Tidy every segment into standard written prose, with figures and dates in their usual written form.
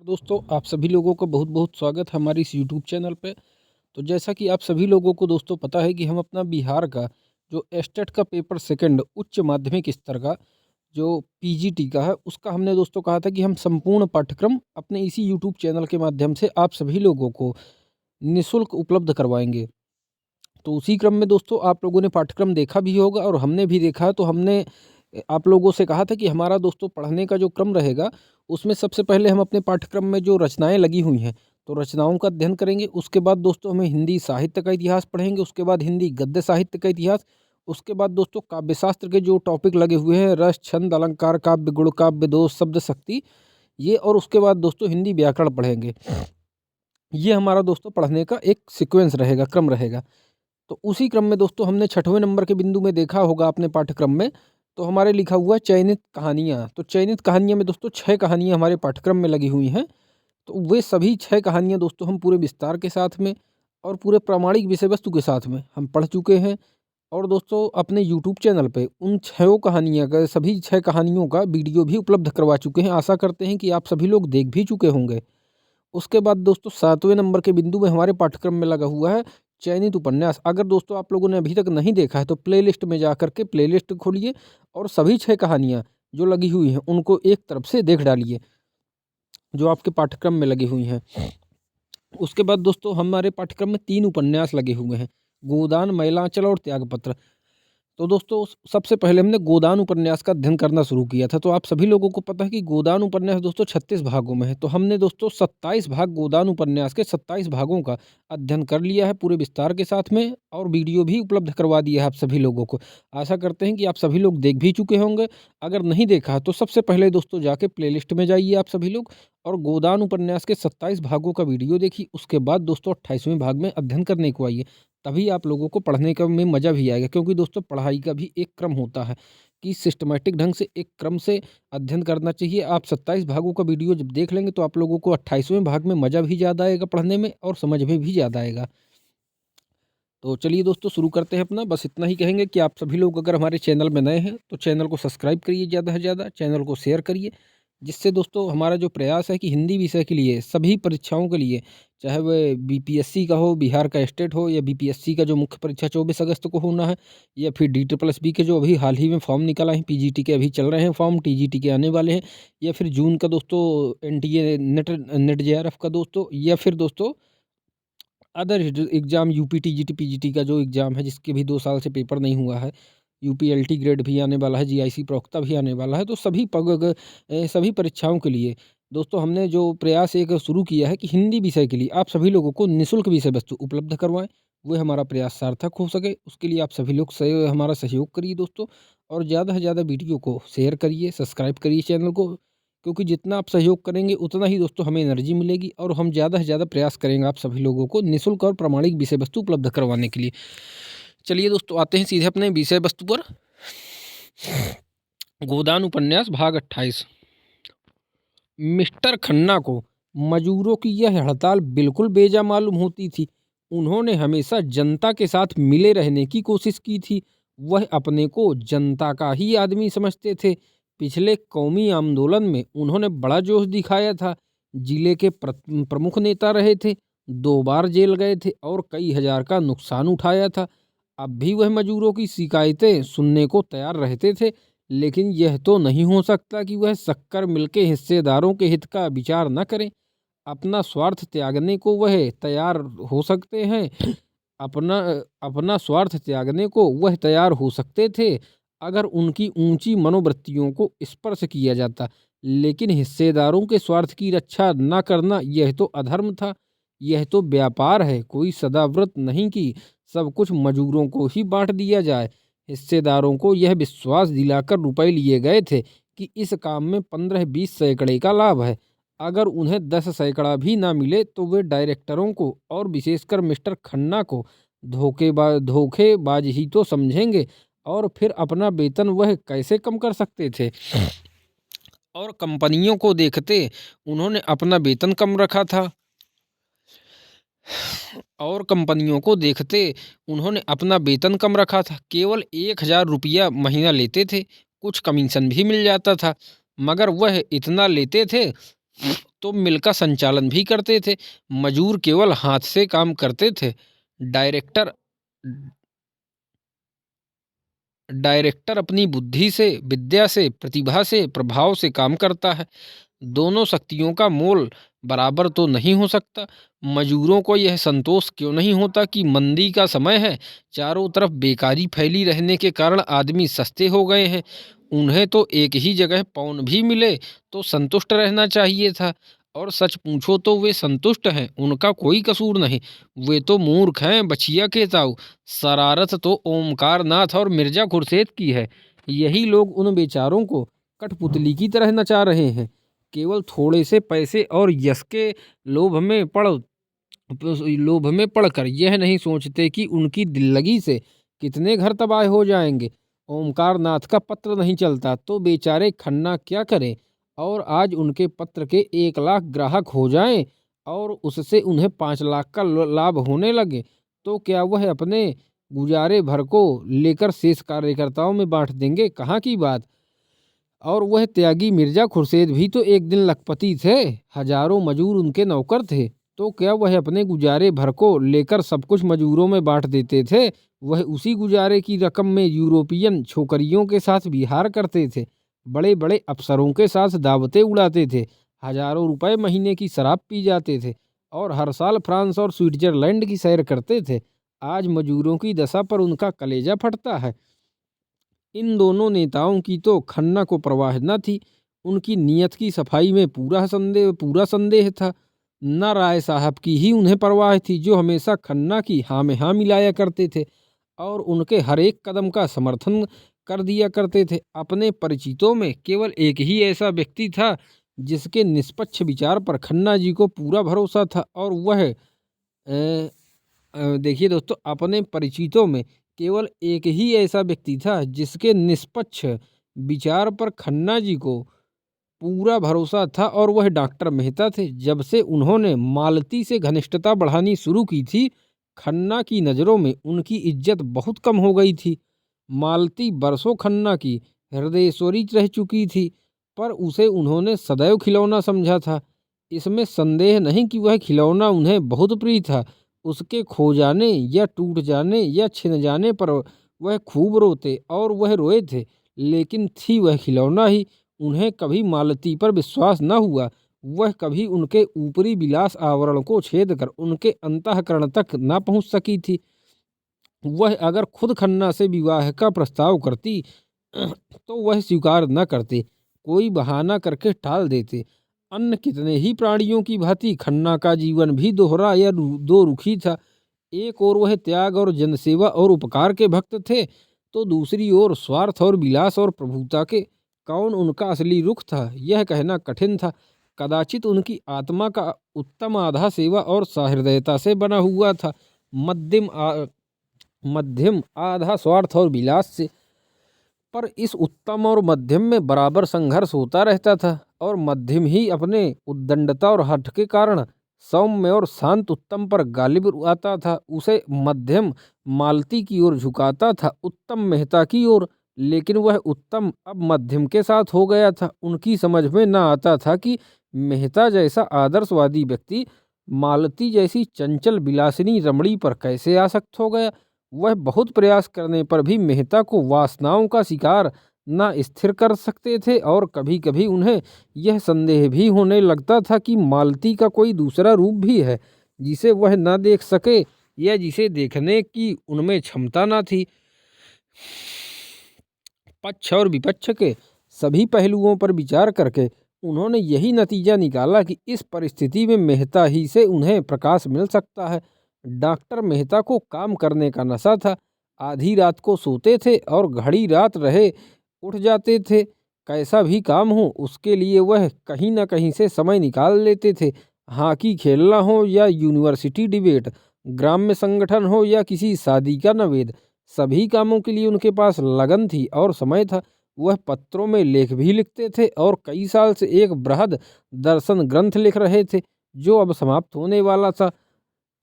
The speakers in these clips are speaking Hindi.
दोस्तों, आप सभी लोगों का बहुत-बहुत स्वागत है हमारे इस यूट्यूब चैनल पे। तो जैसा कि आप सभी लोगों को दोस्तों पता है कि हम अपना बिहार का जो एस्टेट का पेपर सेकंड उच्च माध्यमिक स्तर का जो पीजीटी का है, उसका हमने दोस्तों कहा था कि हम संपूर्ण पाठ्यक्रम अपने इसी यूट्यूब चैनल के माध्यम से आप सभी लोगों को निःशुल्क उपलब्ध करवाएँगे। तो उसी क्रम में दोस्तों आप लोगों ने पाठ्यक्रम देखा भी होगा और हमने भी देखा है, तो हमने आप लोगों से कहा था कि हमारा दोस्तों पढ़ने का जो क्रम रहेगा, उसमें सबसे पहले हम अपने पाठ्यक्रम में जो रचनाएँ लगी हुई हैं, तो रचनाओं का अध्ययन करेंगे। उसके बाद दोस्तों हमें हिंदी साहित्य का इतिहास पढ़ेंगे, उसके बाद हिंदी गद्य साहित्य का इतिहास, उसके बाद दोस्तों काव्यशास्त्र के जो टॉपिक लगे हुए हैं, रस, छंद, अलंकार, काव्य, गुण काव्य, दोष, शब्द शक्ति, ये और उसके बाद दोस्तों हिंदी व्याकरण पढ़ेंगे। ये हमारा दोस्तों पढ़ने का एक सीक्वेंस रहेगा, क्रम रहेगा। तो उसी क्रम में दोस्तों हमने छठवें नंबर के बिंदु में देखा होगा अपने पाठ्यक्रम में, तो हमारे लिखा हुआ है चयनित कहानियाँ। तो चयनित कहानियों में दोस्तों 6 कहानियाँ हमारे पाठ्यक्रम में लगी हुई हैं। तो वे सभी 6 कहानियाँ दोस्तों हम पूरे विस्तार के साथ में और पूरे प्रामाणिक विषय वस्तु के साथ में हम पढ़ चुके हैं। और दोस्तों अपने यूट्यूब चैनल पे उन 6 कहानियाँ का सभी 6 कहानियों का वीडियो भी उपलब्ध करवा चुके हैं। आशा करते हैं कि आप सभी लोग देख भी चुके होंगे। उसके बाद दोस्तों 7वें नंबर के बिंदु में हमारे पाठ्यक्रम में लगा हुआ है चयनित उपन्यास। अगर दोस्तों आप लोगों ने अभी तक नहीं देखा है तो प्लेलिस्ट में जा कर के प्लेलिस्ट खोलिए और सभी 6 कहानियाँ जो लगी हुई हैं उनको एक तरफ से देख डालिए, जो आपके पाठ्यक्रम में लगी हुई हैं। उसके बाद दोस्तों हमारे पाठ्यक्रम में 3 उपन्यास लगे हुए हैं, गोदान, मैलांचल और त्यागपत्र। तो दोस्तों सबसे पहले हमने गोदान उपन्यास का अध्ययन करना शुरू किया था। तो आप सभी लोगों को पता है कि गोदान उपन्यास दोस्तों 36 भागों में है। तो हमने दोस्तों 27 भाग गोदान उपन्यास के 27 भागों का अध्ययन कर लिया है पूरे विस्तार के साथ में और वीडियो भी उपलब्ध करवा दिया है आप सभी लोगों को। आशा करते हैं कि आप सभी लोग देख भी चुके होंगे। अगर नहीं देखा है तो सबसे पहले दोस्तों जाके प्लेलिस्ट में जाइए आप सभी लोग और गोदान उपन्यास के 27 भागों का वीडियो देखिए। उसके बाद दोस्तों 28वें भाग में अध्ययन करने को आइए। तभी आप लोगों को पढ़ने का में मज़ा भी आएगा, क्योंकि दोस्तों पढ़ाई का भी एक क्रम होता है कि सिस्टमैटिक ढंग से एक क्रम से अध्ययन करना चाहिए। आप 27 भागों का वीडियो जब देख लेंगे तो आप लोगों को 28वें भाग में मज़ा भी ज़्यादा आएगा पढ़ने में और समझ में भी ज़्यादा आएगा। तो चलिए दोस्तों शुरू करते हैं अपना। बस इतना ही कहेंगे कि आप सभी लोग अगर हमारे चैनल में नए हैं तो चैनल को सब्सक्राइब करिए ज़्यादा से ज़्यादा, चैनल को शेयर करिए, जिससे दोस्तों हमारा जो प्रयास है कि हिंदी विषय के लिए सभी परीक्षाओं के लिए, चाहे वह बीपीएससी का हो, बिहार का स्टेट हो, या बीपीएससी का जो मुख्य परीक्षा 24 अगस्त को होना है, या फिर DSSB के जो अभी हाल ही में फॉर्म निकला है, पीजीटी के अभी चल रहे हैं फॉर्म, टीजीटी के आने वाले हैं, या फिर जून का दोस्तों एनटीए नेट नेट जेआरएफ का दोस्तों, या फिर दोस्तों other exam UP TGT PGT का जो एग्ज़ाम है जिसके भी 2 साल से पेपर नहीं हुआ है, यूपीएलटी ग्रेड भी आने वाला है, जीआईसी प्रवक्ता भी आने वाला है। तो सभी परीक्षाओं के लिए दोस्तों हमने जो प्रयास एक शुरू किया है कि हिंदी विषय के लिए आप सभी लोगों को निःशुल्क विषय वस्तु उपलब्ध करवाएँ, वो हमारा प्रयास सार्थक हो सके। उसके लिए आप सभी लोग हमारा सहयोग करिए दोस्तों, और ज़्यादा से ज़्यादा वीडियो को शेयर करिए, सब्सक्राइब करिए चैनल को, क्योंकि जितना आप सहयोग करेंगे उतना ही दोस्तों हमें एनर्जी मिलेगी और हम ज़्यादा से ज़्यादा प्रयास करेंगे आप सभी लोगों को निःशुल्क और प्रामाणिक विषय वस्तु उपलब्ध करवाने के लिए। चलिए दोस्तों आते हैं सीधे अपने विषय वस्तु पर। गोदान उपन्यास भाग 28। मिस्टर खन्ना को मजूरों की यह हड़ताल बिल्कुल बेजा मालूम होती थी। उन्होंने हमेशा जनता के साथ मिले रहने की कोशिश की थी। वह अपने को जनता का ही आदमी समझते थे। पिछले कौमी आंदोलन में उन्होंने बड़ा जोश दिखाया था। जिले के प्रमुख नेता रहे थे, 2 बार जेल गए थे और कई हजार का नुकसान उठाया था। अब भी वह मजूरों की शिकायतें सुनने को तैयार रहते थे, लेकिन यह तो नहीं हो सकता कि वह शक्कर मिल के हिस्सेदारों के हित का विचार न करें। अपना स्वार्थ त्यागने को वह तैयार हो सकते हैं अपना अपना स्वार्थ त्यागने को वह तैयार हो सकते थे अगर उनकी ऊंची मनोवृत्तियों को स्पर्श किया जाता, लेकिन हिस्सेदारों के स्वार्थ की रक्षा न करना यह तो अधर्म था। यह तो व्यापार है, कोई सदाव्रत नहीं कि सब कुछ मजूरों को ही बांट दिया जाए। हिस्सेदारों को यह विश्वास दिलाकर रुपए लिए गए थे कि इस काम में 15-20 सैकड़े का लाभ है। अगर उन्हें 10 सैकड़ा भी ना मिले तो वे डायरेक्टरों को और विशेषकर मिस्टर खन्ना को धोखेबाज ही तो समझेंगे, और फिर अपना वेतन वह कैसे कम कर सकते थे। और कंपनियों को देखते उन्होंने अपना वेतन कम रखा था और कंपनियों को देखते उन्होंने अपना वेतन कम रखा था। केवल 1000 रुपया महीना लेते थे, कुछ कमीशन भी मिल जाता था, मगर वह इतना लेते थे तो मिल का संचालन भी करते थे। मजूर केवल हाथ से काम करते थे। डायरेक्टर डायरेक्टर अपनी बुद्धि से, विद्या से, प्रतिभा से, प्रभाव से काम करता है। दोनों शक्तियों का मोल बराबर तो नहीं हो सकता। मजूरों को यह संतोष क्यों नहीं होता कि मंदी का समय है, चारों तरफ बेकारी फैली रहने के कारण आदमी सस्ते हो गए हैं। उन्हें तो एक ही जगह पौन भी मिले तो संतुष्ट रहना चाहिए था। और सच पूछो तो वे संतुष्ट हैं, उनका कोई कसूर नहीं। वे तो मूर्ख हैं, बछिया के ताऊ। शरारत तो ओमकार नाथ और मिर्जा खुर्शीद की है। यही लोग उन बेचारों को कठपुतली की तरह नचा रहे हैं। केवल थोड़े से पैसे और यश के लोभ में पड़कर यह नहीं सोचते कि उनकी दिल्लगी से कितने घर तबाह हो जाएंगे। ओमकार नाथ का पत्र नहीं चलता तो बेचारे खन्ना क्या करें। और आज उनके पत्र के 1 लाख ग्राहक हो जाएं और उससे उन्हें 5 लाख का लाभ होने लगे तो क्या वह अपने गुजारे भर को लेकर शेष कार्यकर्ताओं में बांट देंगे? कहाँ की बात। और वह त्यागी मिर्जा खुर्शीद भी तो एक दिन लखपति थे। हजारों मजूर उनके नौकर थे तो क्या वह अपने गुजारे भर को लेकर सब कुछ मजूरों में बांट देते थे? वह उसी गुजारे की रकम में यूरोपियन छोकरियों के साथ विहार करते थे, बड़े बड़े अफसरों के साथ दावतें उड़ाते थे, हजारों रुपए महीने की शराब पी जाते थे और हर साल फ्रांस और स्विट्जरलैंड की सैर करते थे। आज मजूरों की दशा पर उनका कलेजा फटता है। इन दोनों नेताओं की तो खन्ना को परवाह न थी। उनकी नीयत की सफाई में पूरा संदेह था। न राय साहब की ही उन्हें परवाह थी, जो हमेशा खन्ना की हाँ में हाँ मिलाया करते थे और उनके हर एक कदम का समर्थन कर दिया करते थे। अपने परिचितों में केवल एक ही ऐसा व्यक्ति था जिसके निष्पक्ष विचार पर खन्ना जी को पूरा भरोसा था और वह देखिए दोस्तों, अपने परिचितों में केवल एक ही ऐसा व्यक्ति था जिसके निष्पक्ष विचार पर खन्ना जी को पूरा भरोसा था और वह डॉक्टर मेहता थे। जब से उन्होंने मालती से घनिष्ठता बढ़ानी शुरू की थी, खन्ना की नज़रों में उनकी इज्जत बहुत कम हो गई थी। मालती बरसों खन्ना की हृदयेश्वरी रह चुकी थी, पर उसे उन्होंने सदैव खिलौना समझा था। इसमें संदेह नहीं कि वह खिलौना उन्हें बहुत प्रिय था। उसके खो जाने या टूट जाने या छिन जाने पर वह खूब रोते और वह रोए थे, लेकिन थी वह खिलौना ही। उन्हें कभी मालती पर विश्वास न हुआ। वह कभी उनके ऊपरी विलास आवरण को छेद कर उनके अंतःकरण तक न पहुंच सकी थी। वह अगर खुद खन्ना से विवाह का प्रस्ताव करती तो वह स्वीकार न करते, कोई बहाना करके टाल देते। अन्य कितने ही प्राणियों की भांति खन्ना का जीवन भी दोहरा या दो रुखी था। एक ओर वह त्याग और जनसेवा और उपकार के भक्त थे तो दूसरी ओर स्वार्थ और विलास और प्रभुता के। कौन उनका असली रुख था यह कहना कठिन था। कदाचित उनकी आत्मा का उत्तम आधा सेवा और सहृदयता से बना हुआ था, मध्यम आधा स्वार्थ और विलास से। पर इस उत्तम और मध्यम में बराबर संघर्ष होता रहता था और मध्यम ही अपने उद्दंडता और हठ के कारण सौम्य और शांत उत्तम पर गालिब आता था। उसे मध्यम मालती की ओर झुकाता था, उत्तम मेहता की ओर। लेकिन वह उत्तम अब मध्यम के साथ हो गया था। उनकी समझ में न आता था कि मेहता जैसा आदर्शवादी व्यक्ति मालती जैसी चंचल विलासिनी रमणी पर कैसे आसक्त हो गया। वह बहुत प्रयास करने पर भी मेहता को वासनाओं का शिकार न स्थिर कर सकते थे और कभी कभी उन्हें यह संदेह भी होने लगता था कि मालती का कोई दूसरा रूप भी है जिसे वह न देख सके या जिसे देखने की उनमें क्षमता न थी। पक्ष और विपक्ष के सभी पहलुओं पर विचार करके उन्होंने यही नतीजा निकाला कि इस परिस्थिति में मेहता ही से उन्हें प्रकाश मिल सकता है। डॉक्टर मेहता को काम करने का नशा था। आधी रात को सोते थे और घड़ी रात रहे उठ जाते थे। कैसा भी काम हो उसके लिए वह कहीं न कहीं से समय निकाल लेते थे। हॉकी खेलना हो या यूनिवर्सिटी डिबेट, ग्राम्य संगठन हो या किसी शादी का नवेद, सभी कामों के लिए उनके पास लगन थी और समय था। वह पत्रों में लेख भी लिखते थे और कई साल से एक बृहद दर्शन ग्रंथ लिख रहे थे जो अब समाप्त होने वाला था।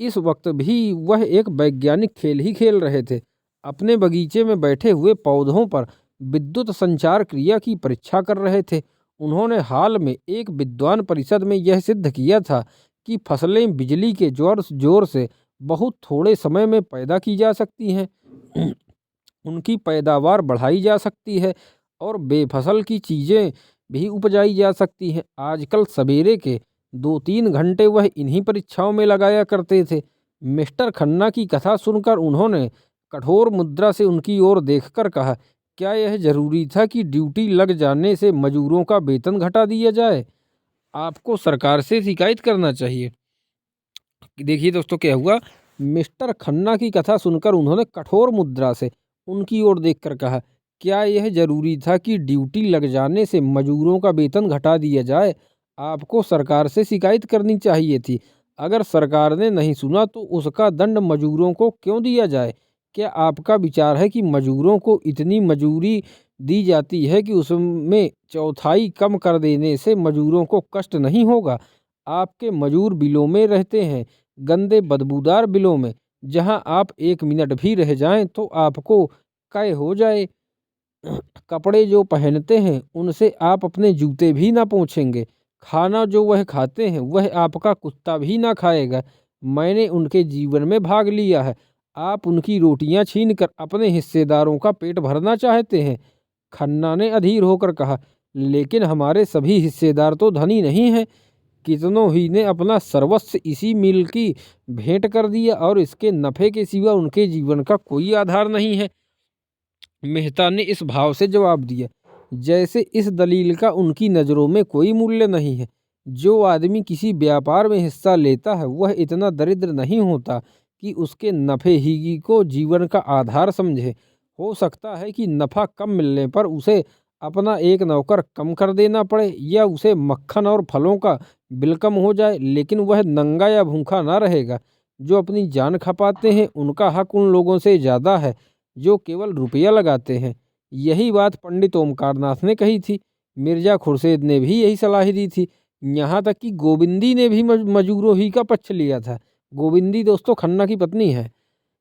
इस वक्त भी वह एक वैज्ञानिक खेल ही खेल रहे थे। अपने बगीचे में बैठे हुए पौधों पर विद्युत संचार क्रिया की परीक्षा कर रहे थे। उन्होंने हाल में एक विद्वान परिषद में यह सिद्ध किया था कि फसलें बिजली के जोर से बहुत थोड़े समय में पैदा की जा सकती हैं, उनकी पैदावार बढ़ाई जा सकती है और बेफसल की चीज़ें भी उपजाई जा सकती हैं। आजकल सवेरे के 2-3 घंटे वह इन्हीं परीक्षाओं में लगाया करते थे। मिस्टर खन्ना की कथा सुनकर उन्होंने कठोर मुद्रा से उनकी ओर देखकर कहा, क्या यह जरूरी था कि ड्यूटी लग जाने से मजूरों का वेतन घटा दिया जाए? आपको सरकार से शिकायत करना चाहिए। देखिए दोस्तों क्या हुआ, मिस्टर खन्ना की कथा सुनकर उन्होंने कठोर मुद्रा से उनकी ओर देखकर कहा, क्या यह जरूरी था कि ड्यूटी लग जाने से मजूरों का वेतन घटा दिया जाए? आपको सरकार से शिकायत करनी चाहिए थी। अगर सरकार ने नहीं सुना तो उसका दंड मजूरों को क्यों दिया जाए? क्या आपका विचार है कि मजूरों को इतनी मजूरी दी जाती है कि उसमें चौथाई कम कर देने से मजूरों को कष्ट नहीं होगा? आपके मजूर बिलों में रहते हैं, गंदे बदबूदार बिलों में। जहां आप 1 मिनट भी रह जाएं तो आपको कै हो जाए। कपड़े जो पहनते हैं उनसे आप अपने जूते भी ना पोंछेंगे। खाना जो वह खाते हैं वह आपका कुत्ता भी ना खाएगा। मैंने उनके जीवन में भाग लिया है। आप उनकी रोटियां छीनकर अपने हिस्सेदारों का पेट भरना चाहते हैं। खन्ना ने अधीर होकर कहा, लेकिन हमारे सभी हिस्सेदार तो धनी नहीं हैं। कितनों ही ने अपना सर्वस्व इसी मिल की भेंट कर दिया और इसके नफे के सिवा उनके जीवन का कोई आधार नहीं है। मेहता ने इस भाव से जवाब दिया जैसे इस दलील का उनकी नज़रों में कोई मूल्य नहीं है। जो आदमी किसी व्यापार में हिस्सा लेता है वह इतना दरिद्र नहीं होता कि उसके नफ़े ही को जीवन का आधार समझे। हो सकता है कि नफ़ा कम मिलने पर उसे अपना एक नौकर कम कर देना पड़े या उसे मक्खन और फलों का बिल कम हो जाए, लेकिन वह नंगा या भूखा ना रहेगा। जो अपनी जान खपाते हैं उनका हक उन लोगों से ज़्यादा है जो केवल रुपया लगाते हैं। यही बात पंडित ओमकारनाथ ने कही थी। मिर्जा खुर्शीद ने भी यही सलाह दी थी। यहाँ तक कि गोविंदी ने भी मजूरों ही का पक्ष लिया था। गोविंदी दोस्तों खन्ना की पत्नी है।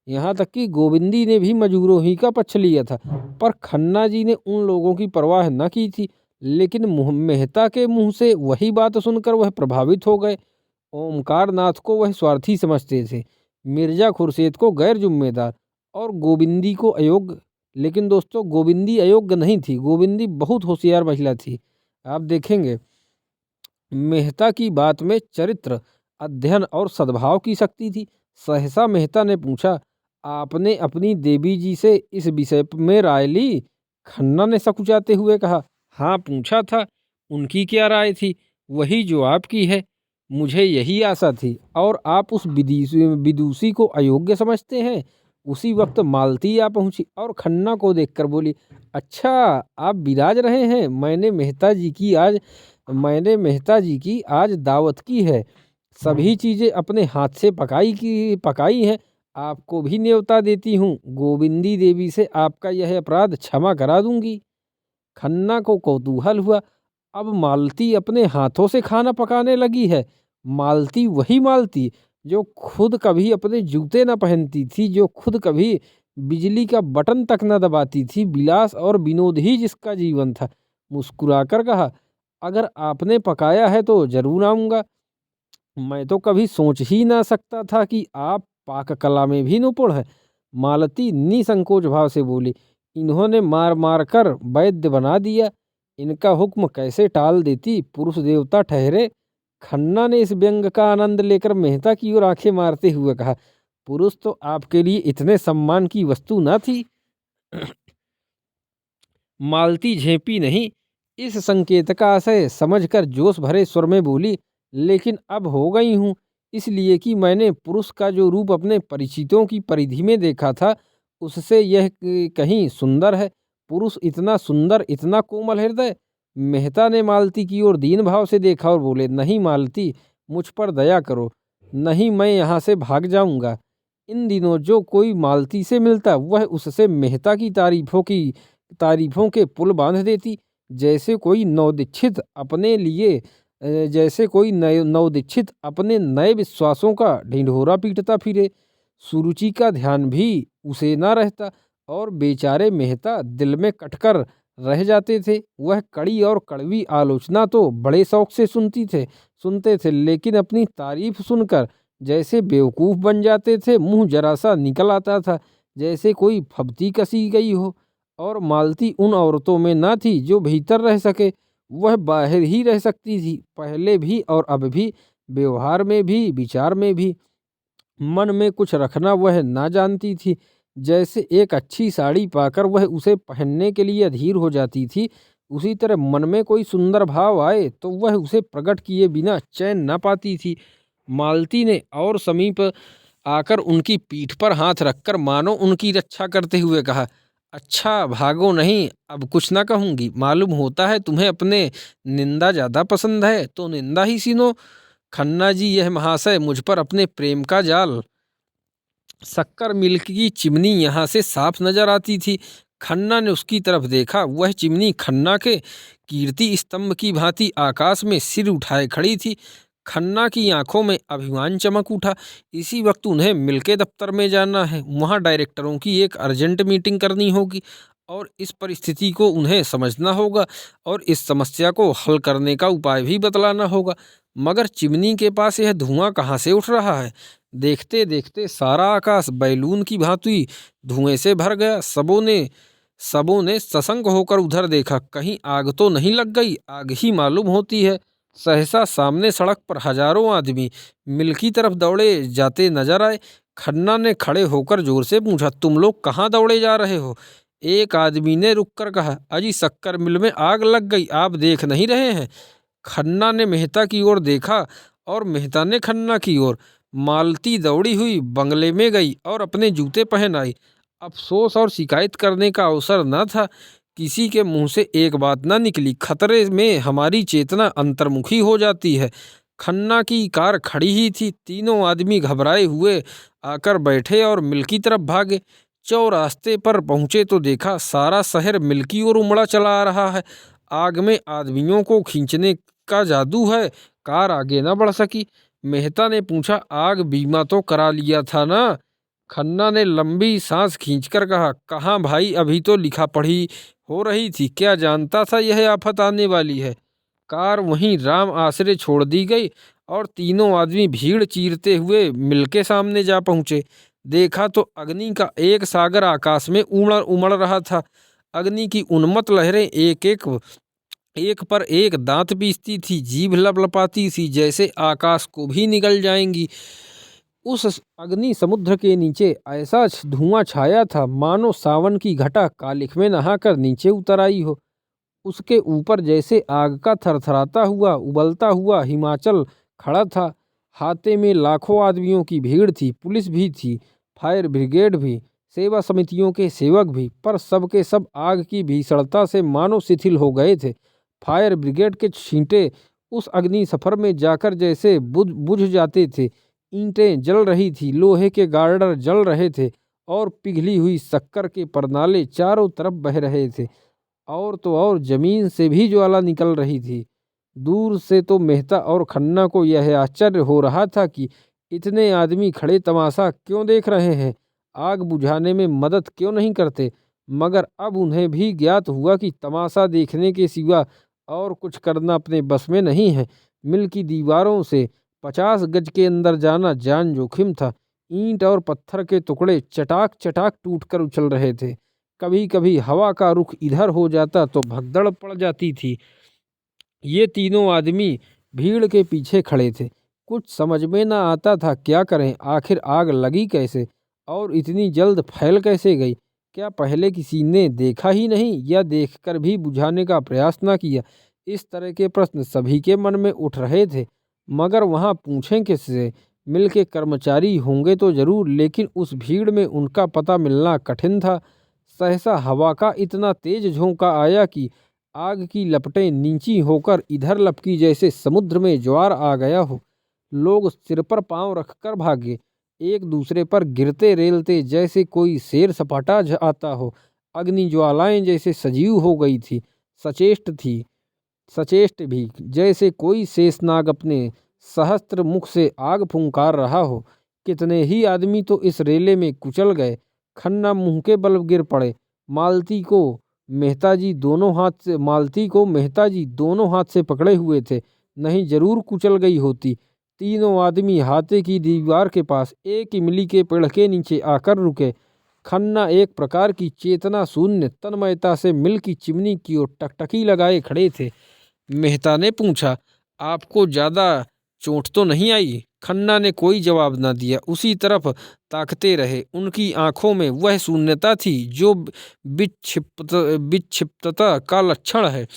यहाँ तक कि गोविंदी ने भी मजूरों ही का पक्ष लिया था, पर खन्ना जी ने उन लोगों की परवाह न की थी। लेकिन मेहता के मुंह से वही बात सुनकर वह प्रभावित हो गए। ओमकारनाथ को वह स्वार्थी समझते थे, मिर्जा खुर्शीद को गैर जिम्मेदार और गोविंदी को अयोग्य। लेकिन दोस्तों गोविंदी अयोग्य नहीं थी, गोविंदी बहुत होशियार महिला थी। आप देखेंगे मेहता की बात में चरित्र, अध्ययन और सद्भाव की शक्ति थी। सहसा मेहता ने पूछा, आपने अपनी देवी जी से इस विषय में राय ली? खन्ना ने सकुचाते हुए कहा, हाँ पूछा था। उनकी क्या राय थी? वही जो आपकी है। मुझे यही आशा थी। और आप उस विदुषी को अयोग्य समझते हैं? उसी वक्त मालती आ पहुंची और खन्ना को देखकर बोली, अच्छा आप विराज रहे हैं। मैंने मेहता जी की आज दावत की है। सभी चीज़ें अपने हाथ से पकाई हैं। आपको भी न्योता देती हूँ। गोविंदी देवी से आपका यह अपराध क्षमा करा दूंगी। खन्ना को कौतूहल हुआ, अब मालती अपने हाथों से खाना पकाने लगी है। मालती वही मालती जो खुद कभी अपने जूते न पहनती थी, जो खुद कभी बिजली का बटन तक न दबाती थी, विलास और विनोद ही जिसका जीवन था। मुस्कुराकर कहा, अगर आपने पकाया है तो जरूर आऊँगा। मैं तो कभी सोच ही ना सकता था कि आप पाक कला में भी निपुण है। मालती निसंकोच भाव से बोली, इन्होंने मार मार कर वैद्य बना दिया। इनका हुक्म कैसे टाल देती, पुरुष देवता ठहरे। खन्ना ने इस व्यंग का आनंद लेकर मेहता की ओर आंखें मारते हुए कहा, पुरुष तो आपके लिए इतने सम्मान की वस्तु न थी। मालती झेपी नहीं। इस संकेत का आशय समझकर जोश भरे स्वर में बोली, लेकिन अब हो गई हूँ, इसलिए कि मैंने पुरुष का जो रूप अपने परिचितों की परिधि में देखा था उससे यह कहीं सुंदर है। पुरुष इतना सुंदर, इतना कोमल हृदय। मेहता ने मालती की ओर दीन भाव से देखा और बोले, नहीं मालती, मुझ पर दया करो, नहीं मैं यहाँ से भाग जाऊँगा। इन दिनों जो कोई मालती से मिलता वह उससे मेहता की तारीफों के पुल बांध देती। जैसे कोई नवदीक्षित अपने नए विश्वासों का ढिंढोरा पीटता फिरे। सुरुचि का ध्यान भी उसे ना रहता और बेचारे मेहता दिल में कटकर रह जाते थे। वह कड़ी और कड़वी आलोचना तो बड़े शौक से सुनते थे, लेकिन अपनी तारीफ सुनकर जैसे बेवकूफ़ बन जाते थे। मुंह जरा सा निकल आता था जैसे कोई फब्ती कसी गई हो। और मालती उन औरतों में न थी जो भीतर रह सके, वह बाहर ही रह सकती थी, पहले भी और अब भी, व्यवहार में भी, विचार में भी। मन में कुछ रखना वह ना जानती थी। जैसे एक अच्छी साड़ी पाकर वह उसे पहनने के लिए अधीर हो जाती थी, उसी तरह मन में कोई सुंदर भाव आए तो वह उसे प्रकट किए बिना चैन न पाती थी। मालती ने और समीप आकर उनकी पीठ पर हाथ रखकर मानो उनकी रक्षा करते हुए कहा, अच्छा भागो नहीं, अब कुछ ना कहूँगी। मालूम होता है तुम्हें अपने निंदा ज़्यादा पसंद है, तो निंदा ही सुनो। खन्ना जी, यह महाशय मुझ पर अपने प्रेम का जाल। शक्कर मिल की चिमनी यहाँ से साफ नजर आती थी। खन्ना ने उसकी तरफ देखा। वह चिमनी खन्ना के कीर्ति स्तंभ की भांति आकाश में सिर उठाए खड़ी थी। खन्ना की आंखों में अभिमान चमक उठा। इसी वक्त उन्हें मिलके दफ्तर में जाना है, वहाँ डायरेक्टरों की एक अर्जेंट मीटिंग करनी होगी और इस परिस्थिति को उन्हें समझना होगा और इस समस्या को हल करने का उपाय भी बतलाना होगा। मगर चिमनी के पास यह धुआं कहाँ से उठ रहा है? देखते देखते सारा आकाश बैलून की भांति धुएं से भर गया। सबों ने सशंक होकर उधर देखा, कहीं आग तो नहीं लग गई? आग ही मालूम होती है। सहसा सामने सड़क पर हजारों आदमी मिल की तरफ दौड़े जाते नजर आए। खन्ना ने खड़े होकर जोर से पूछा, तुम लोग कहाँ दौड़े जा रहे हो? एक आदमी ने रुककर कहा, अजी शक्कर मिल में आग लग गई, आप देख नहीं रहे हैं? खन्ना ने मेहता की ओर देखा और मेहता ने खन्ना की ओर। मालती दौड़ी हुई बंगले में गई और अपने जूते पहन आई। अफसोस और शिकायत करने का अवसर न था। किसी के मुंह से एक बात न निकली। खतरे में हमारी चेतना अंतर्मुखी हो जाती है। खन्ना की कार खड़ी ही थी। तीनों आदमी घबराए हुए आकर बैठे और मिल की तरफ भागे। चौरास्ते पर पहुंचे तो देखा सारा शहर मिल की ओर उमड़ा चला आ रहा है। आग में आदमियों को खींचने का जादू है। कार आगे न बढ़ सकी। मेहता ने पूछा, आग बीमा तो करा लिया था ना? खन्ना ने लंबी सांस खींचकर कहा, कहाँ भाई, अभी तो लिखा पढ़ी हो रही थी, क्या जानता था यह आफत आने वाली है। कार वहीं राम आसरे छोड़ दी गई और तीनों आदमी भीड़ चीरते हुए मिल के सामने जा पहुंचे। देखा तो अग्नि का एक सागर आकाश में उमड़ रहा था। अग्नि की उन्मत्त लहरें एक पर एक दांत पीसती थी, जीभ लपलपाती थी, जैसे आकाश को भी निगल जाएंगी। उस अग्नि समुद्र के नीचे ऐसा धुआं छाया था मानो सावन की घटा कालिख में नहाकर नीचे उतर आई हो। उसके ऊपर जैसे आग का थरथराता हुआ उबलता हुआ हिमाचल खड़ा था। हाथे में लाखों आदमियों की भीड़ थी, पुलिस भी थी, फायर ब्रिगेड भी, सेवा समितियों के सेवक भी, पर सबके सब आग की भीषणता से मानो शिथिल हो गए थे। फायर ब्रिगेड के छींटे उस अग्नि सफर में जाकर जैसे बुझ जाते थे। ईंटें जल रही थी, लोहे के गार्डर जल रहे थे और पिघली हुई शक्कर के परनाले चारों तरफ बह रहे थे। और तो और जमीन से भी ज्वाला निकल रही थी। दूर से तो मेहता और खन्ना को यह आश्चर्य हो रहा था कि इतने आदमी खड़े तमाशा क्यों देख रहे हैं, आग बुझाने में मदद क्यों नहीं करते। मगर अब उन्हें भी ज्ञात हुआ कि तमाशा देखने के सिवा और कुछ करना अपने बस में नहीं है। मिल की दीवारों से 50 गज के अंदर जाना जान जोखिम था। ईंट और पत्थर के टुकड़े चटाक चटाक टूटकर उछल रहे थे। कभी कभी हवा का रुख इधर हो जाता तो भगदड़ पड़ जाती थी। ये तीनों आदमी भीड़ के पीछे खड़े थे। कुछ समझ में न आता था क्या करें। आखिर आग लगी कैसे और इतनी जल्द फैल कैसे गई? क्या पहले किसी ने देखा ही नहीं या देखकर भी बुझाने का प्रयास न किया? इस तरह के प्रश्न सभी के मन में उठ रहे थे। मगर वहाँ पूछें किससे? मिल के कर्मचारी होंगे तो जरूर, लेकिन उस भीड़ में उनका पता मिलना कठिन था। सहसा हवा का इतना तेज झोंका आया कि आग की लपटें नीची होकर इधर लपकी जैसे समुद्र में ज्वार आ गया हो। लोग सिर पर पांव रखकर भागे, एक दूसरे पर गिरते रेलते जैसे कोई शेर सपाटा आता हो। अग्नि ज्वालाएं जैसे सजीव हो गई थी, सचेष्ट भी, जैसे कोई शेषनाग अपने सहस्त्र मुख से आग फुंकार रहा हो। कितने ही आदमी तो इस रेले में कुचल गए। खन्ना मुंह के बल गिर पड़े। मालती को मेहता जी दोनों हाथ से मालती को मेहता जी दोनों हाथ से पकड़े हुए थे, नहीं जरूर कुचल गई होती। तीनों आदमी हाथे की दीवार के पास एक इमली के पेड़ के नीचे आकर रुके। खन्ना एक प्रकार की चेतना शून्य तन्मयता से मिल की चिमनी की ओर टकटकी लगाए खड़े थे। मेहता ने पूछा, आपको ज्यादा चोट तो नहीं आई? खन्ना ने कोई जवाब न दिया, उसी तरफ ताकते रहे। उनकी आंखों में वह शून्यता थी जो विक्षिप्तता का लक्षण है।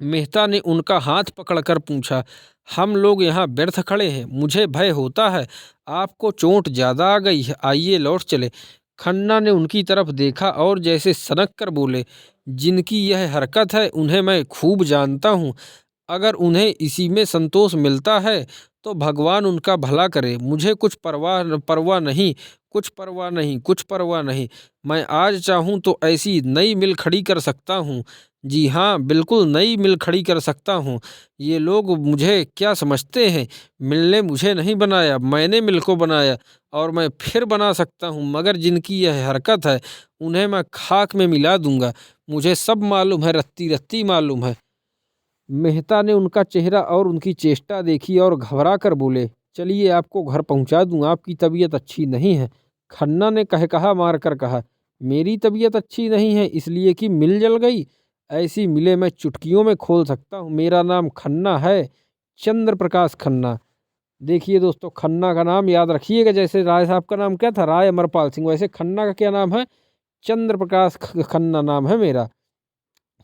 मेहता ने उनका हाथ पकड़कर पूछा, हम लोग यहाँ व्यर्थ खड़े हैं? मुझे भय होता है आपको चोट ज्यादा आ गई है, आइए लौट चले। खन्ना ने उनकी तरफ देखा और जैसे सनक कर बोले, जिनकी यह हरकत है उन्हें मैं खूब जानता हूँ। अगर उन्हें इसी में संतोष मिलता है तो भगवान उनका भला करे। मुझे कुछ परवाह नहीं, कुछ परवाह नहीं, कुछ परवाह नहीं। मैं आज चाहूँ तो ऐसी नई मिल खड़ी कर सकता हूँ। जी हाँ, बिल्कुल नई मिल खड़ी कर सकता हूँ। ये लोग मुझे क्या समझते हैं? मिल ने मुझे नहीं बनाया, मैंने मिल को बनाया और मैं फिर बना सकता हूँ। मगर जिनकी यह हरकत है उन्हें मैं खाक में मिला दूंगा। मुझे सब मालूम है, रत्ती रत्ती मालूम है। मेहता ने उनका चेहरा और उनकी चेष्टा देखी और घबरा कर बोले, चलिए आपको घर पहुंचा दूं, आपकी तबीयत अच्छी नहीं है। खन्ना ने कहा मार कर कहा, मेरी तबीयत अच्छी नहीं है इसलिए कि मिल जल गई? ऐसी मिलें मैं चुटकियों में खोल सकता हूँ। मेरा नाम खन्ना है, चंद्र प्रकाश खन्ना। देखिए दोस्तों, खन्ना का नाम याद रखिएगा। जैसे राय साहब का नाम क्या था, राय अमरपाल सिंह, वैसे खन्ना का क्या नाम है? चंद्र प्रकाश खन्ना नाम है मेरा।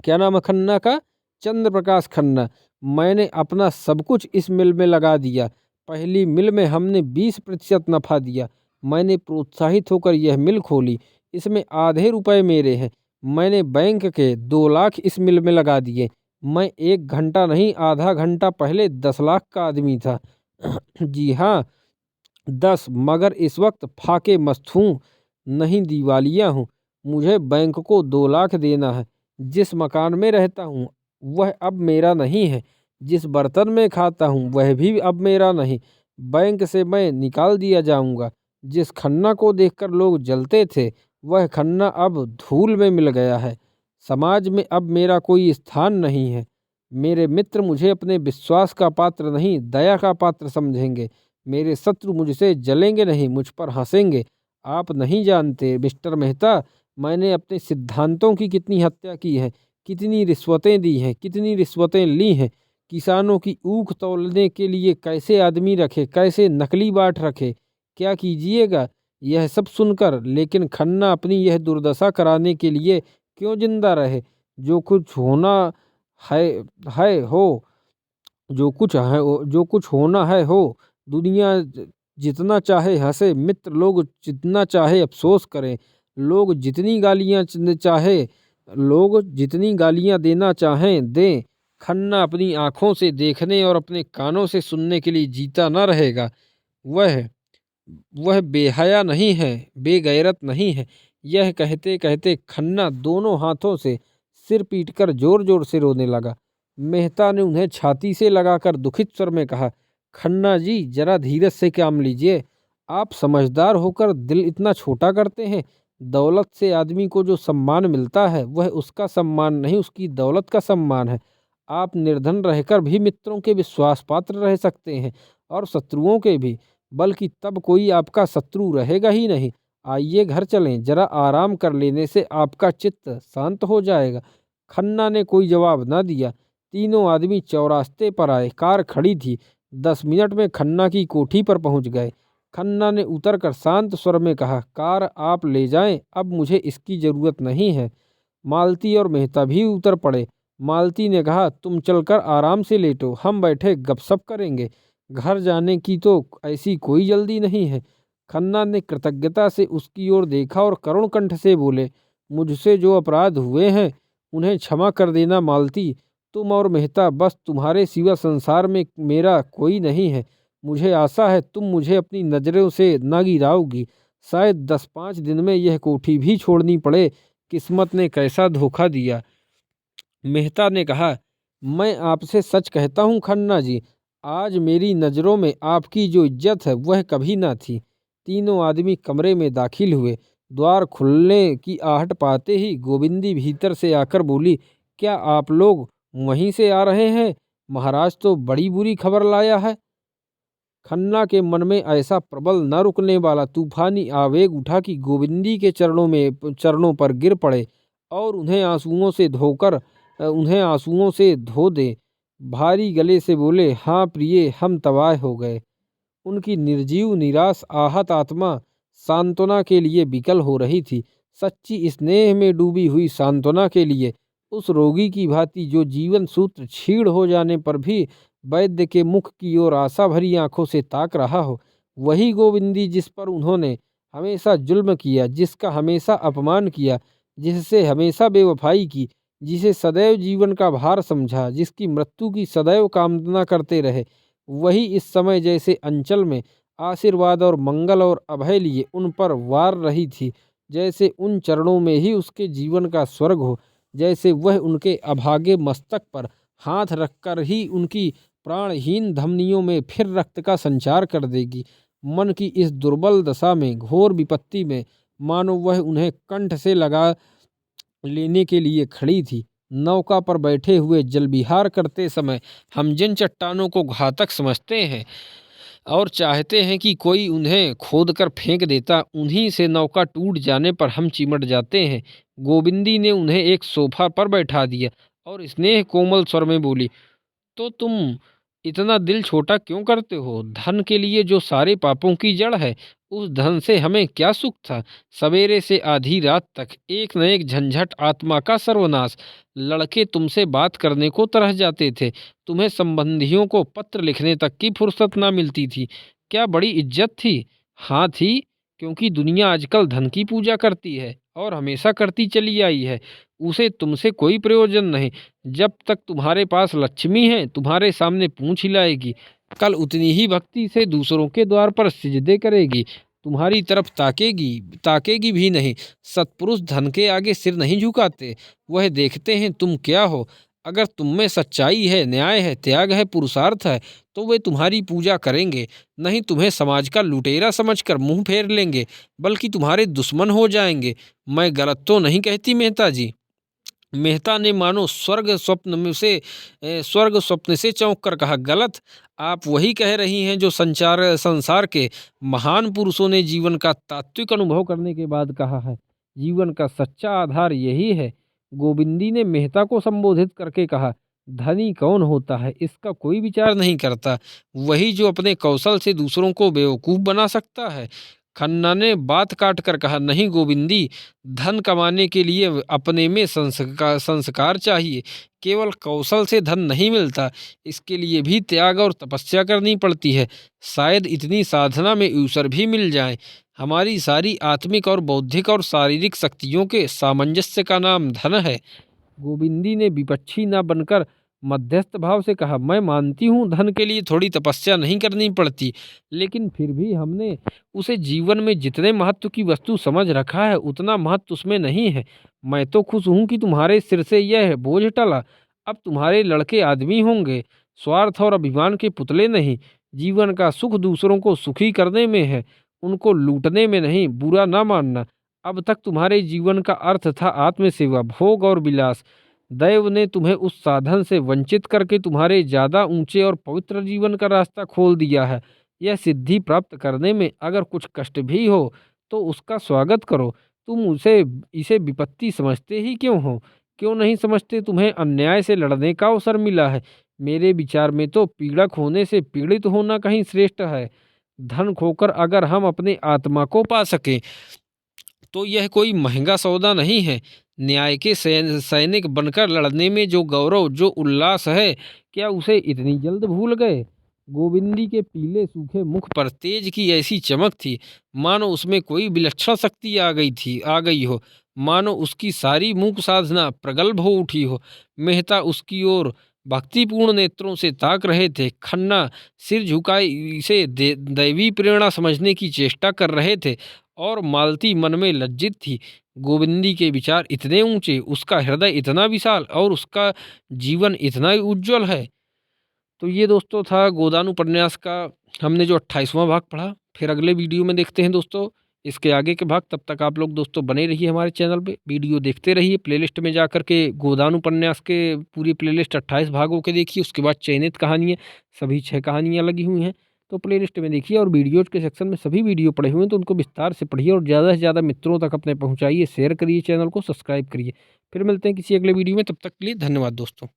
क्या नाम है खन्ना का? चंद्र प्रकाश खन्ना। मैंने अपना सब कुछ इस मिल में लगा दिया। पहली मिल में हमने 20% नफा दिया। मैंने प्रोत्साहित होकर यह मिल खोली। इसमें आधे रुपए मेरे हैं। मैंने बैंक के 2 लाख इस मिल में लगा दिए। मैं 1 घंटा नहीं, आधा घंटा पहले 10 लाख का आदमी था। जी हाँ, 10। मगर इस वक्त फाके मस्त हूँ, नहीं दीवालिया हूँ। मुझे बैंक को 2 लाख देना है। जिस मकान में रहता हूँ वह अब मेरा नहीं है। जिस बर्तन में खाता हूँ वह भी अब मेरा नहीं। बैंक से मैं निकाल दिया जाऊंगा। जिस खन्ना को देखकर लोग जलते थे वह खन्ना अब धूल में मिल गया है। समाज में अब मेरा कोई स्थान नहीं है। मेरे मित्र मुझे अपने विश्वास का पात्र नहीं, दया का पात्र समझेंगे। मेरे शत्रु मुझसे जलेंगे नहीं, मुझ पर हंसेंगे। आप नहीं जानते मिस्टर मेहता, मैंने अपने सिद्धांतों की कितनी हत्या की है, कितनी रिश्वतें दी हैं, कितनी रिश्वतें ली हैं। किसानों की ऊख तौलने के लिए कैसे आदमी रखे, कैसे नकली बाट रखे। क्या कीजिएगा यह सब सुनकर? लेकिन खन्ना अपनी यह दुर्दशा कराने के लिए क्यों जिंदा रहे? जो कुछ होना है हो, जो कुछ है जो कुछ होना है हो। दुनिया जितना चाहे हंसे, मित्र लोग जितना चाहे अफसोस करें, लोग जितनी गालियां चाहे लोग जितनी गालियां देना चाहें दें। खन्ना अपनी आंखों से देखने और अपने कानों से सुनने के लिए जीता न रहेगा। वह वह बेहया नहीं है, बेगैरत नहीं है। यह कहते कहते खन्ना दोनों हाथों से सिर पीटकर जोर जोर से रोने लगा। मेहता ने उन्हें छाती से लगाकर दुखित स्वर में कहा, खन्ना जी जरा धीरज से काम लीजिए। आप समझदार होकर दिल इतना छोटा करते हैं। दौलत से आदमी को जो सम्मान मिलता है वह उसका सम्मान नहीं, उसकी दौलत का सम्मान है। आप निर्धन रहकर भी मित्रों के विश्वास पात्र रह सकते हैं और शत्रुओं के भी, बल्कि तब कोई आपका शत्रु रहेगा ही नहीं। आइए घर चलें, जरा आराम कर लेने से आपका चित्त शांत हो जाएगा। खन्ना ने कोई जवाब न दिया। तीनों आदमी चौरास्ते पर आए। कार खड़ी थी। 10 मिनट में खन्ना की कोठी पर पहुंच गए। खन्ना ने उतरकर शांत स्वर में कहा, कार आप ले जाएं, अब मुझे इसकी जरूरत नहीं है। मालती और मेहता भी उतर पड़े। मालती ने कहा, तुम चलकर आराम से लेटो, हम बैठे गपशप करेंगे। घर जाने की तो ऐसी कोई जल्दी नहीं है। खन्ना ने कृतज्ञता से उसकी ओर देखा और करुण कंठ से बोले, मुझसे जो अपराध हुए हैं उन्हें क्षमा कर देना मालती। तुम और मेहता, बस तुम्हारे सिवा संसार में मेरा कोई नहीं है। मुझे आशा है तुम मुझे अपनी नज़रों से न गिराओगी। शायद 10-5 दिन में यह कोठी भी छोड़नी पड़े। किस्मत ने कैसा धोखा दिया। मेहता ने कहा, मैं आपसे सच कहता हूँ खन्ना जी, आज मेरी नज़रों में आपकी जो इज्जत है वह कभी ना थी। तीनों आदमी कमरे में दाखिल हुए। द्वार खुलने की आहट पाते ही गोविंदी भीतर से आकर बोली, क्या आप लोग वहीं से आ रहे हैं? महाराज तो बड़ी बुरी खबर लाया है। खन्ना के मन में ऐसा प्रबल न रुकने वाला तूफानी आवेग उठा कि गोविंदी के चरणों पर गिर पड़े और उन्हें आंसुओं से धो दे। भारी गले से बोले, हाँ प्रिय, हम तबाह हो गए। उनकी निर्जीव निराश आहत आत्मा सांत्वना के लिए विकल हो रही थी, सच्ची स्नेह में डूबी हुई सांत्वना के लिए। उस रोगी की भांति जो जीवन सूत्र छीड़ हो जाने पर भी वैद्य के मुख की ओर आशा भरी आंखों से ताक रहा हो, वही गोविंदी जिस पर उन्होंने हमेशा जुल्म किया, जिसका हमेशा अपमान किया, जिससे हमेशा बेवफाई की, जिसे सदैव जीवन का भार समझा, जिसकी मृत्यु की सदैव कामना करते रहे, वही इस समय जैसे अंचल में आशीर्वाद और मंगल और अभय लिए उन पर वार रही थी, जैसे उन चरणों में ही उसके जीवन का स्वर्ग हो, जैसे वह उनके अभागे मस्तक पर हाथ रखकर ही उनकी प्राणहीन धमनियों में फिर रक्त का संचार कर देगी। मन की इस दुर्बल दशा में, घोर विपत्ति में, मानो वह उन्हें कंठ से लगा लेने के लिए खड़ी थी। नौका पर बैठे हुए जल विहार करते समय हम जिन चट्टानों को घातक समझते हैं और चाहते हैं कि कोई उन्हें खोद कर फेंक देता, उन्हीं से नौका टूट जाने पर हम चिमट जाते हैं। गोविंदी ने उन्हें एक सोफा पर बैठा दिया और स्नेह कोमल स्वर में बोली, तो तुम इतना दिल छोटा क्यों करते हो? धन के लिए जो सारे पापों की जड़ है, उस धन से हमें क्या सुख था? सवेरे से आधी रात तक एक न एक झंझट, आत्मा का सर्वनाश। लड़के तुमसे बात करने को तरह जाते थे, तुम्हें संबंधियों को पत्र लिखने तक की फुर्सत ना मिलती थी। क्या बड़ी इज्जत थी? हाँ थी, क्योंकि दुनिया आजकल धन की पूजा करती है और हमेशा करती चली आई है। उसे तुमसे कोई प्रयोजन नहीं। जब तक तुम्हारे पास लक्ष्मी है, तुम्हारे सामने पूंछ हिलाएगी, कल उतनी ही भक्ति से दूसरों के द्वार पर सिजदे करेगी, तुम्हारी तरफ ताकेगी भी नहीं। सत्पुरुष धन के आगे सिर नहीं झुकाते, वह देखते हैं तुम क्या हो। अगर तुम में सच्चाई है, न्याय है, त्याग है, पुरुषार्थ है, तो वे तुम्हारी पूजा करेंगे, नहीं तुम्हें समाज का लुटेरा समझकर मुंह फेर लेंगे, बल्कि तुम्हारे दुश्मन हो जाएंगे। मैं गलत तो नहीं कहती मेहता जी? मेहता ने मानो स्वर्ग स्वप्न से चौंक कर कहा, गलत? आप वही कह रही हैं जो संसार के महान पुरुषों ने जीवन का तात्विक अनुभव करने के बाद कहा है। जीवन का सच्चा आधार यही है। गोविंदी ने मेहता को संबोधित करके कहा, धनी कौन होता है, इसका कोई विचार नहीं करता, वही जो अपने कौशल से दूसरों को बेवकूफ़ बना सकता है। खन्ना ने बात काट कर कहा, नहीं गोविंदी, धन कमाने के लिए अपने में संस्कार चाहिए। केवल कौशल से धन नहीं मिलता, इसके लिए भी त्याग और तपस्या करनी पड़ती है। शायद इतनी साधना में ईश्वर भी मिल जाए। हमारी सारी आत्मिक और बौद्धिक और शारीरिक शक्तियों के सामंजस्य का नाम धन है। गोविंदी ने विपक्षी न बनकर मध्यस्थ भाव से कहा, मैं मानती हूँ धन के लिए थोड़ी तपस्या नहीं करनी पड़ती, लेकिन फिर भी हमने उसे जीवन में जितने महत्व की वस्तु समझ रखा है, उतना महत्व उसमें नहीं है। मैं तो खुश हूँ कि तुम्हारे सिर से यह बोझ टला। अब तुम्हारे लड़के आदमी होंगे, स्वार्थ और अभिमान के पुतले नहीं। जीवन का सुख दूसरों को सुखी करने में है, उनको लूटने में नहीं। बुरा ना मानना, अब तक तुम्हारे जीवन का अर्थ था आत्मसेवा, भोग और विलास। दैव ने तुम्हें उस साधन से वंचित करके तुम्हारे ज़्यादा ऊंचे और पवित्र जीवन का रास्ता खोल दिया है। यह सिद्धि प्राप्त करने में अगर कुछ कष्ट भी हो तो उसका स्वागत करो। तुम इसे विपत्ति समझते ही क्यों हो? क्यों नहीं समझते तुम्हें अन्याय से लड़ने का अवसर मिला है? मेरे विचार में तो पीड़क होने से पीड़ित होना कहीं श्रेष्ठ है। धन खोकर अगर हम अपने आत्मा को पा सकें तो यह कोई महंगा सौदा नहीं है। न्याय के सैनिक बनकर लड़ने में जो गौरव, जो उल्लास है, क्या उसे इतनी जल्द भूल गए? गोविंदी के पीले सूखे मुख पर तेज की ऐसी चमक थी, मानो उसमें कोई विलक्षण शक्ति आ गई हो, मानो उसकी सारी मूक साधना प्रगल्भ हो उठी हो। मेहता उसकी ओर भक्तिपूर्ण नेत्रों से ताक रहे थे। खन्ना सिर झुकाए इसे दैवी प्रेरणा समझने की चेष्टा कर रहे थे और मालती मन में लज्जित थी। गोविंदी के विचार इतने ऊंचे, उसका हृदय इतना विशाल और उसका जीवन इतना ही उज्जवल है। तो ये दोस्तों था गोदान उपन्यास का हमने जो 28वां भाग पढ़ा। फिर अगले वीडियो में देखते हैं दोस्तों इसके आगे के भाग। तब तक आप लोग दोस्तों बने रहिए हमारे चैनल पे, वीडियो देखते रहिए। प्लेलिस्ट में जा कर के गोदान उपन्यास के पूरी प्लेलिस्ट 28 भागों के देखिए। उसके बाद चयनित कहानियाँ, सभी 6 कहानियाँ लगी हुई हैं, तो प्लेलिस्ट में देखिए। और वीडियोज़ के सेक्शन में सभी वीडियो पड़े हुए हैं, तो उनको विस्तार से पढ़िए और ज़्यादा से ज़्यादा मित्रों तक अपने पहुँचाइए, शेयर करिए, चैनल को सब्सक्राइब करिए। फिर मिलते हैं किसी अगले वीडियो में, तब तक के लिए धन्यवाद दोस्तों।